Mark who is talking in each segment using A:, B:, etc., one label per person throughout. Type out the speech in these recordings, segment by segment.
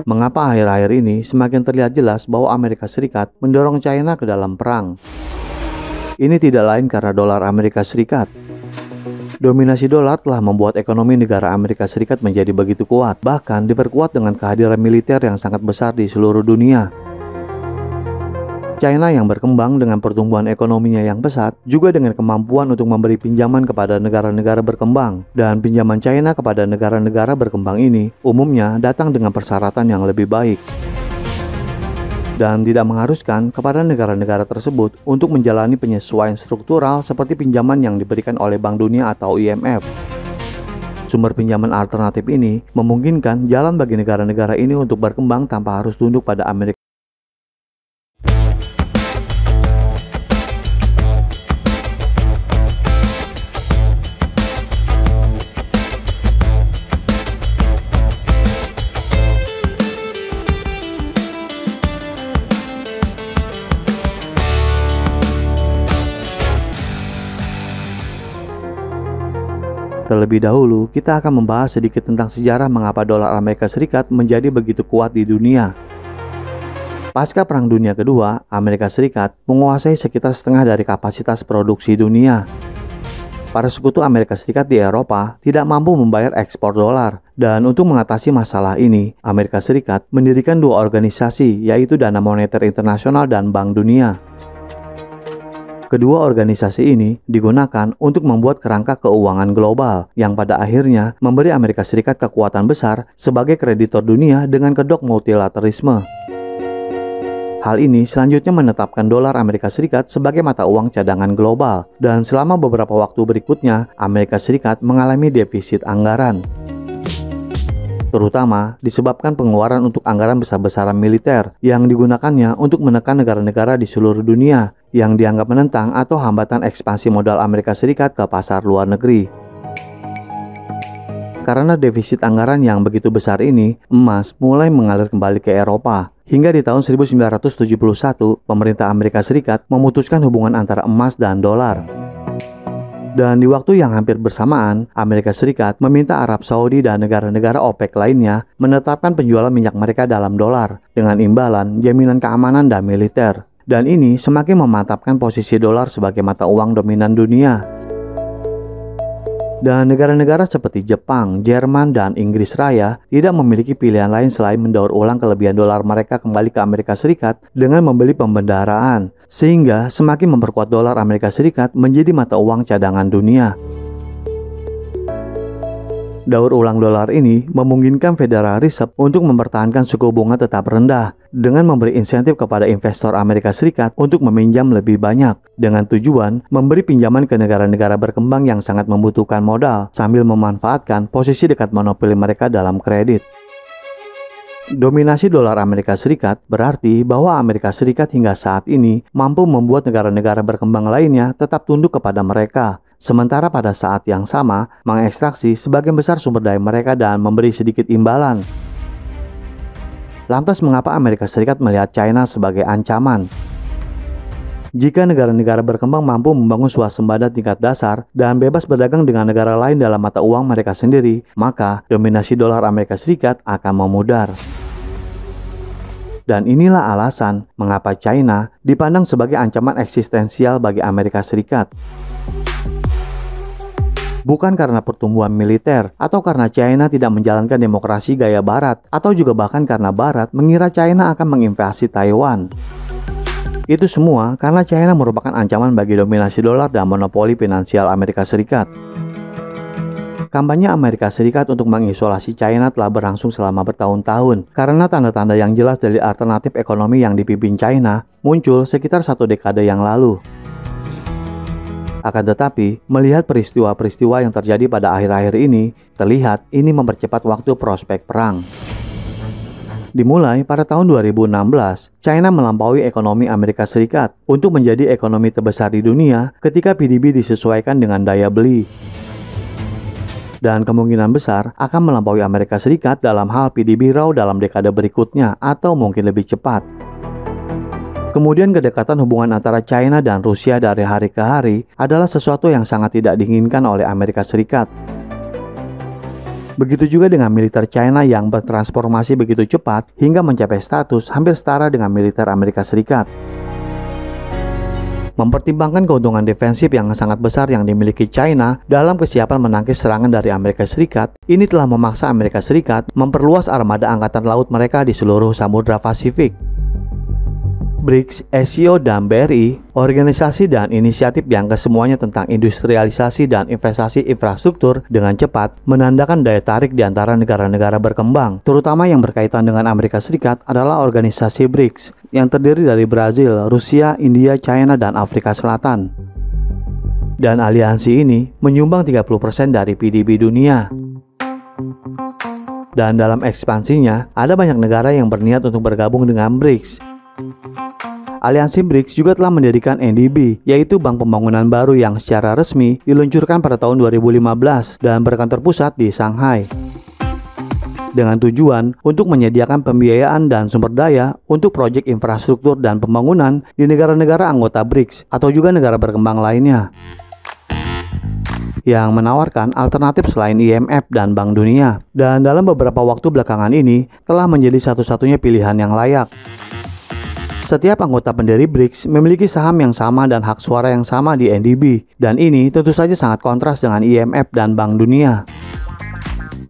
A: Mengapa akhir-akhir ini semakin terlihat jelas bahwa Amerika Serikat mendorong China ke dalam perang? Ini tidak lain karena dolar Amerika Serikat. Dominasi dolar telah membuat ekonomi negara Amerika Serikat menjadi begitu kuat, bahkan diperkuat dengan kehadiran militer yang sangat besar di seluruh dunia. China yang berkembang dengan pertumbuhan ekonominya yang pesat, juga dengan kemampuan untuk memberi pinjaman kepada negara-negara berkembang. Dan pinjaman China kepada negara-negara berkembang ini umumnya datang dengan persyaratan yang lebih baik, dan tidak mengharuskan kepada negara-negara tersebut untuk menjalani penyesuaian struktural seperti pinjaman yang diberikan oleh Bank Dunia atau IMF. Sumber pinjaman alternatif ini memungkinkan jalan bagi negara-negara ini untuk berkembang tanpa harus tunduk pada Amerika. Terlebih dahulu, kita akan membahas sedikit tentang sejarah mengapa dolar Amerika Serikat menjadi begitu kuat di dunia. Pasca Perang Dunia Kedua, Amerika Serikat menguasai sekitar setengah dari kapasitas produksi dunia. Para sekutu Amerika Serikat di Eropa tidak mampu membayar ekspor dolar, dan untuk mengatasi masalah ini, Amerika Serikat mendirikan dua organisasi, yaitu Dana Moneter Internasional dan Bank Dunia. Kedua organisasi ini digunakan untuk membuat kerangka keuangan global yang pada akhirnya memberi Amerika Serikat kekuatan besar sebagai kreditor dunia dengan kedok multilateralisme. Hal ini selanjutnya menetapkan dolar Amerika Serikat sebagai mata uang cadangan global, dan selama beberapa waktu berikutnya Amerika Serikat mengalami defisit anggaran, terutama disebabkan pengeluaran untuk anggaran besar-besaran militer yang digunakannya untuk menekan negara-negara di seluruh dunia yang dianggap menentang atau hambatan ekspansi modal Amerika Serikat ke pasar luar negeri. Karena defisit anggaran yang begitu besar ini, emas mulai mengalir kembali ke Eropa. Hingga di tahun 1971, pemerintah Amerika Serikat memutuskan hubungan antara emas dan dolar. Dan di waktu yang hampir bersamaan, Amerika Serikat meminta Arab Saudi dan negara-negara OPEC lainnya menetapkan penjualan minyak mereka dalam dolar dengan imbalan jaminan keamanan dan militer. Dan ini semakin memantapkan posisi dolar sebagai mata uang dominan dunia. Dan negara-negara seperti Jepang, Jerman, dan Inggris Raya tidak memiliki pilihan lain selain mendaur ulang kelebihan dolar mereka kembali ke Amerika Serikat dengan membeli pembendaraan, sehingga semakin memperkuat dolar Amerika Serikat menjadi mata uang cadangan dunia. Daur ulang dolar ini memungkinkan Federal Reserve untuk mempertahankan suku bunga tetap rendah dengan memberi insentif kepada investor Amerika Serikat untuk meminjam lebih banyak dengan tujuan memberi pinjaman ke negara-negara berkembang yang sangat membutuhkan modal sambil memanfaatkan posisi dekat monopoli mereka dalam kredit. Dominasi dolar Amerika Serikat berarti bahwa Amerika Serikat hingga saat ini mampu membuat negara-negara berkembang lainnya tetap tunduk kepada mereka. Sementara pada saat yang sama, mengekstraksi sebagian besar sumber daya mereka dan memberi sedikit imbalan. Lantas mengapa Amerika Serikat melihat China sebagai ancaman? Jika negara-negara berkembang mampu membangun swasembada tingkat dasar dan bebas berdagang dengan negara lain dalam mata uang mereka sendiri, maka dominasi dolar Amerika Serikat akan memudar. Dan inilah alasan mengapa China dipandang sebagai ancaman eksistensial bagi Amerika Serikat. Bukan karena pertumbuhan militer, atau karena China tidak menjalankan demokrasi gaya Barat, atau juga bahkan karena Barat mengira China akan menginvasi Taiwan. Itu semua karena China merupakan ancaman bagi dominasi dolar dan monopoli finansial Amerika Serikat. Kampanye Amerika Serikat untuk mengisolasi China telah berlangsung selama bertahun-tahun karena tanda-tanda yang jelas dari alternatif ekonomi yang dipimpin China muncul sekitar 1 dekade yang lalu. Akan tetapi, melihat peristiwa-peristiwa yang terjadi pada akhir-akhir ini, terlihat ini mempercepat waktu prospek perang. Dimulai pada tahun 2016, China melampaui ekonomi Amerika Serikat untuk menjadi ekonomi terbesar di dunia ketika PDB disesuaikan dengan daya beli. Dan kemungkinan besar akan melampaui Amerika Serikat dalam hal PDB raw dalam dekade berikutnya atau mungkin lebih cepat. Kemudian kedekatan hubungan antara China dan Rusia dari hari ke hari adalah sesuatu yang sangat tidak diinginkan oleh Amerika Serikat. Begitu juga dengan militer China yang bertransformasi begitu cepat hingga mencapai status hampir setara dengan militer Amerika Serikat. Mempertimbangkan keuntungan defensif yang sangat besar yang dimiliki China dalam kesiapan menangkis serangan dari Amerika Serikat, ini telah memaksa Amerika Serikat memperluas armada angkatan laut mereka di seluruh Samudra Pasifik. BRICS, SCO, dan BRI, organisasi dan inisiatif yang kesemuanya tentang industrialisasi dan investasi infrastruktur dengan cepat, menandakan daya tarik di antara negara-negara berkembang, terutama yang berkaitan dengan Amerika Serikat adalah organisasi BRICS, yang terdiri dari Brazil, Rusia, India, China, dan Afrika Selatan. Dan aliansi ini menyumbang 30% dari PDB dunia. Dan dalam ekspansinya, ada banyak negara yang berniat untuk bergabung dengan BRICS. Aliansi BRICS juga telah mendirikan NDB, yaitu bank pembangunan baru yang secara resmi diluncurkan pada tahun 2015 dan berkantor pusat di Shanghai. Dengan tujuan untuk menyediakan pembiayaan dan sumber daya untuk proyek infrastruktur dan pembangunan di negara-negara anggota BRICS atau juga negara berkembang lainnya, yang menawarkan alternatif selain IMF dan Bank Dunia, dan dalam beberapa waktu belakangan ini telah menjadi satu-satunya pilihan yang layak. Setiap anggota pendiri BRICS memiliki saham yang sama dan hak suara yang sama di NDB, dan ini tentu saja sangat kontras dengan IMF dan Bank Dunia,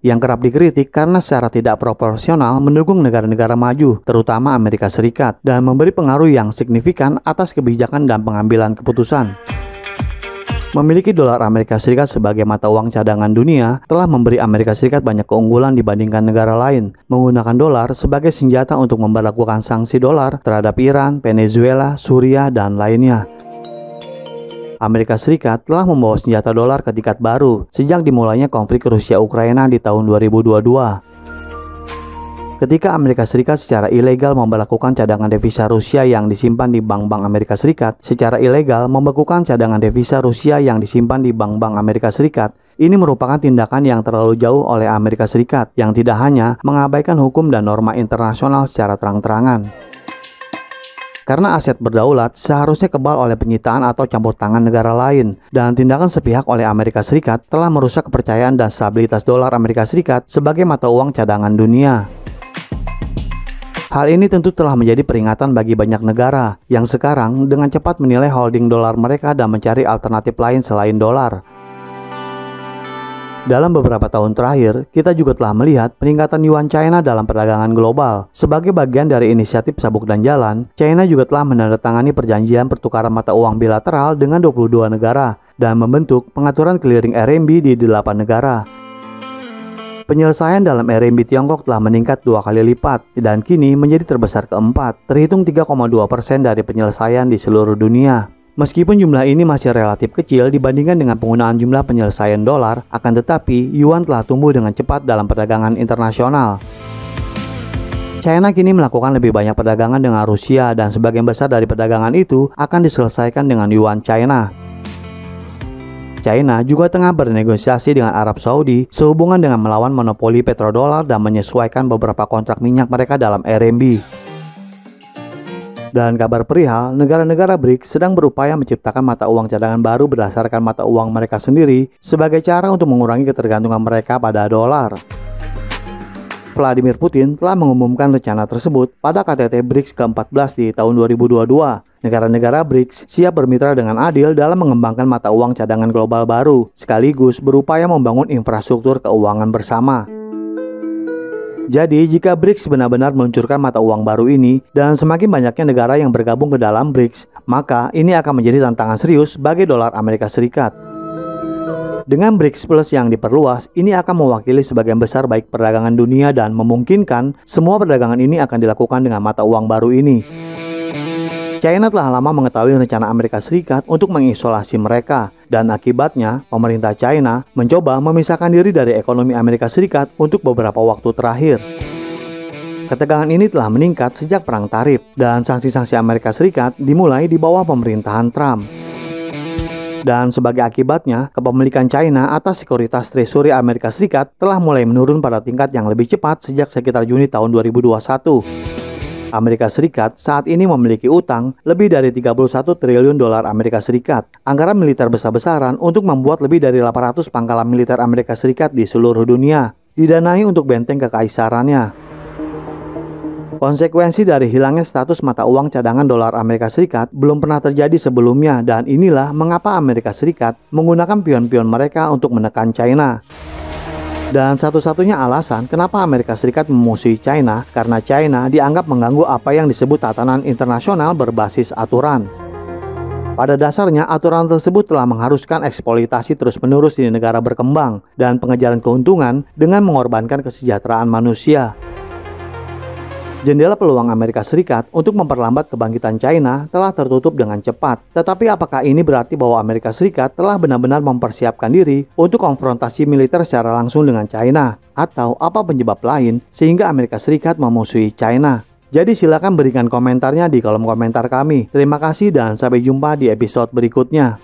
A: yang kerap dikritik karena secara tidak proporsional mendukung negara-negara maju, terutama Amerika Serikat, dan memberi pengaruh yang signifikan atas kebijakan dan pengambilan keputusan. Memiliki dolar Amerika Serikat sebagai mata uang cadangan dunia telah memberi Amerika Serikat banyak keunggulan dibandingkan negara lain, menggunakan dolar sebagai senjata untuk memberlakukan sanksi dolar terhadap Iran, Venezuela, Suriah, dan lainnya. Amerika Serikat telah membawa senjata dolar ke tingkat baru sejak dimulainya konflik Rusia-Ukraina di tahun 2022. Ketika Amerika Serikat secara ilegal memberlakukan cadangan devisa Rusia yang disimpan di bank-bank Amerika Serikat, secara ilegal membekukan cadangan devisa Rusia yang disimpan di bank-bank Amerika Serikat, ini merupakan tindakan yang terlalu jauh oleh Amerika Serikat, yang tidak hanya mengabaikan hukum dan norma internasional secara terang-terangan. Karena aset berdaulat seharusnya kebal oleh penyitaan atau campur tangan negara lain, dan tindakan sepihak oleh Amerika Serikat telah merusak kepercayaan dan stabilitas dolar Amerika Serikat sebagai mata uang cadangan dunia. Hal ini tentu telah menjadi peringatan bagi banyak negara yang sekarang dengan cepat menilai holding dolar mereka dan mencari alternatif lain selain dolar. Dalam beberapa tahun terakhir, kita juga telah melihat peningkatan yuan China dalam perdagangan global. Sebagai bagian dari inisiatif Sabuk dan Jalan, China juga telah menandatangani perjanjian pertukaran mata uang bilateral dengan 22 negara dan membentuk pengaturan clearing RMB di 8 negara. Penyelesaian dalam RMB Tiongkok telah meningkat 2 kali lipat dan kini menjadi terbesar keempat, terhitung 3,2% dari penyelesaian di seluruh dunia. Meskipun jumlah ini masih relatif kecil dibandingkan dengan penggunaan jumlah penyelesaian dolar, akan tetapi yuan telah tumbuh dengan cepat dalam perdagangan internasional. China kini melakukan lebih banyak perdagangan dengan Rusia dan sebagian besar dari perdagangan itu akan diselesaikan dengan yuan China. China juga tengah bernegosiasi dengan Arab Saudi sehubungan dengan melawan monopoli petrodolar dan menyesuaikan beberapa kontrak minyak mereka dalam RMB. Dan kabar perihal, negara-negara BRICS sedang berupaya menciptakan mata uang cadangan baru berdasarkan mata uang mereka sendiri sebagai cara untuk mengurangi ketergantungan mereka pada dolar. Vladimir Putin telah mengumumkan rencana tersebut pada KTT BRICS ke-14 di tahun 2022. Negara-negara BRICS siap bermitra dengan adil dalam mengembangkan mata uang cadangan global baru, sekaligus berupaya membangun infrastruktur keuangan bersama. Jadi, jika BRICS benar-benar meluncurkan mata uang baru ini, dan semakin banyaknya negara yang bergabung ke dalam BRICS, maka ini akan menjadi tantangan serius bagi dolar Amerika Serikat. Dengan BRICS Plus yang diperluas, ini akan mewakili sebagian besar baik perdagangan dunia dan memungkinkan semua perdagangan ini akan dilakukan dengan mata uang baru ini. China telah lama mengetahui rencana Amerika Serikat untuk mengisolasi mereka, dan akibatnya pemerintah China mencoba memisahkan diri dari ekonomi Amerika Serikat untuk beberapa waktu terakhir. Ketegangan ini telah meningkat sejak perang tarif, dan sanksi-sanksi Amerika Serikat dimulai di bawah pemerintahan Trump. Dan sebagai akibatnya, kepemilikan China atas sekuritas Treasury Amerika Serikat telah mulai menurun pada tingkat yang lebih cepat sejak sekitar Juni tahun 2021. Amerika Serikat saat ini memiliki utang lebih dari 31 triliun dolar Amerika Serikat, anggaran militer besar-besaran untuk membuat lebih dari 800 pangkalan militer Amerika Serikat di seluruh dunia, didanai untuk benteng kekaisarannya. Konsekuensi dari hilangnya status mata uang cadangan dolar Amerika Serikat belum pernah terjadi sebelumnya, dan inilah mengapa Amerika Serikat menggunakan pion-pion mereka untuk menekan China. Dan satu-satunya alasan kenapa Amerika Serikat memusuhi China karena China dianggap mengganggu apa yang disebut tatanan internasional berbasis aturan. Pada dasarnya, aturan tersebut telah mengharuskan eksploitasi terus-menerus di negara berkembang dan pengejaran keuntungan dengan mengorbankan kesejahteraan manusia. Jendela peluang Amerika Serikat untuk memperlambat kebangkitan China telah tertutup dengan cepat. Tetapi apakah ini berarti bahwa Amerika Serikat telah benar-benar mempersiapkan diri untuk konfrontasi militer secara langsung dengan China? Atau apa penyebab lain sehingga Amerika Serikat memusuhi China? Jadi silakan berikan komentarnya di kolom komentar kami. Terima kasih dan sampai jumpa di episode berikutnya.